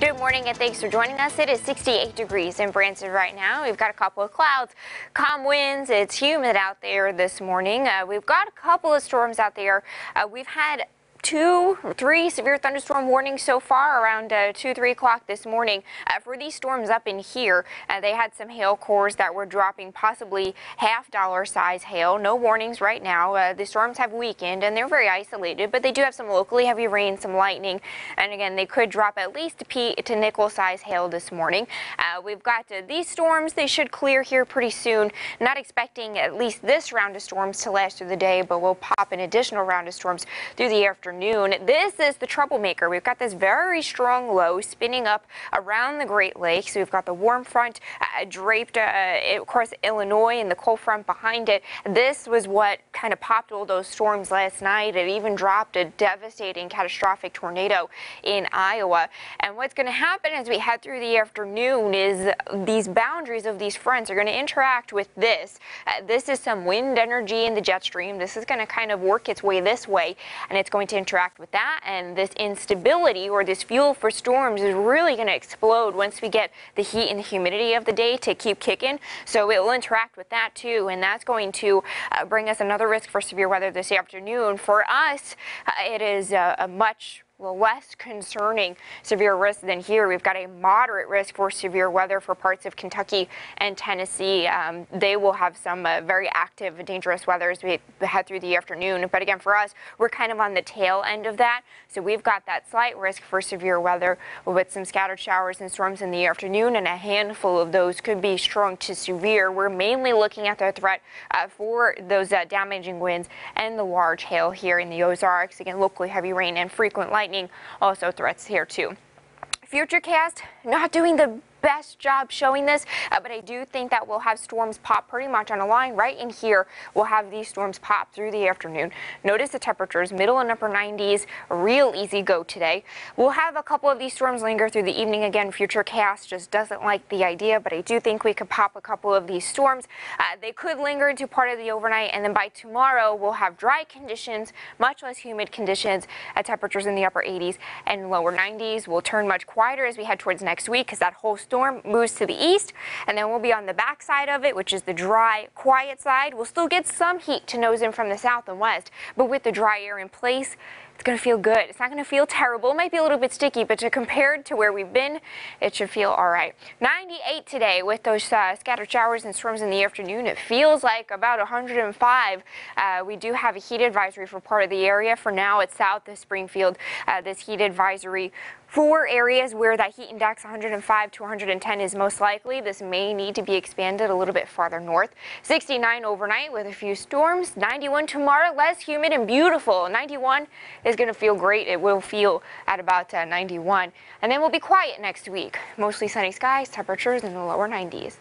Good morning and thanks for joining us. It is 68 degrees in Branson right now. We've got a couple of clouds, calm winds. It's humid out there this morning. We've got a couple of storms out there. We've had 2 or 3 severe thunderstorm warnings so far around 2-3 o'clock this morning. For these storms up in here, they had some hail cores that were dropping possibly $half-dollar size hail. No warnings right now. The storms have weakened and they're very isolated, but they do have some locally heavy rain, some lightning, and again they could drop at least pea to nickel size hail this morning. We've got these storms. They should clear here pretty soon. Not expecting at least this round of storms to last through the day, but we'll pop an additional round of storms through the afternoon. This is the troublemaker. We've got this very strong low spinning up around the Great Lakes. We've got the warm front draped across Illinois and the cold front behind it. This was what kind of popped all those storms last night. It even dropped a devastating, catastrophic tornado in Iowa. And what's going to happen as we head through the afternoon is these boundaries of these fronts are going to interact with this. This is some wind energy in the jet stream. This is going to kind of work its way this way, and it's going to interact with that, and this instability or this fuel for storms is really going to explode once we get the heat and the humidity of the day to keep kicking. So it will interact with that too, and that's going to bring us another risk for severe weather this afternoon. For us, it is a much less concerning severe risk than here. We've got a moderate risk for severe weather for parts of Kentucky and Tennessee. They will have some very active, dangerous weather as we head through the afternoon. But again, for us, we're kind of on the tail end of that. So we've got that slight risk for severe weather with some scattered showers and storms in the afternoon, and a handful of those could be strong to severe. We're mainly looking at the threat for those damaging winds and the large hail here in the Ozarks. Again, locally heavy rain and frequent lightning also threats here too. Futurecast not doing the best job showing this, but I do think that we'll have storms pop pretty much on a line right in here. We'll have these storms pop through the afternoon. Notice the temperatures, middle and upper 90s, real easy go today. We'll have a couple of these storms linger through the evening. Again, Futurecast just doesn't like the idea, but I do think we could pop a couple of these storms. They could linger into part of the overnight, and then by tomorrow we'll have dry conditions, much less humid conditions, at temperatures in the upper 80s and lower 90s. We'll turn much quieter as we head towards next week because that whole storm moves to the east, and then we'll be on the back side of it, which is the dry, quiet side. We'll still get some heat to nose in from the south and west, but with the dry air in place, it's going to feel good. It's not going to feel terrible. It might be a little bit sticky, but compared to where we've been, it should feel all right. 98 today with those scattered showers and storms in the afternoon. It feels like about 105. We do have a heat advisory for part of the area. For now, it's south of Springfield. This heat advisory for areas where that heat index 105 to 110 is most likely. This may need to be expanded a little bit farther north. 69 overnight with a few storms. 91 tomorrow, less humid and beautiful. 91 is going to feel great. It will feel at about 91. And then we'll be quiet next week. Mostly sunny skies, temperatures in the lower 90s.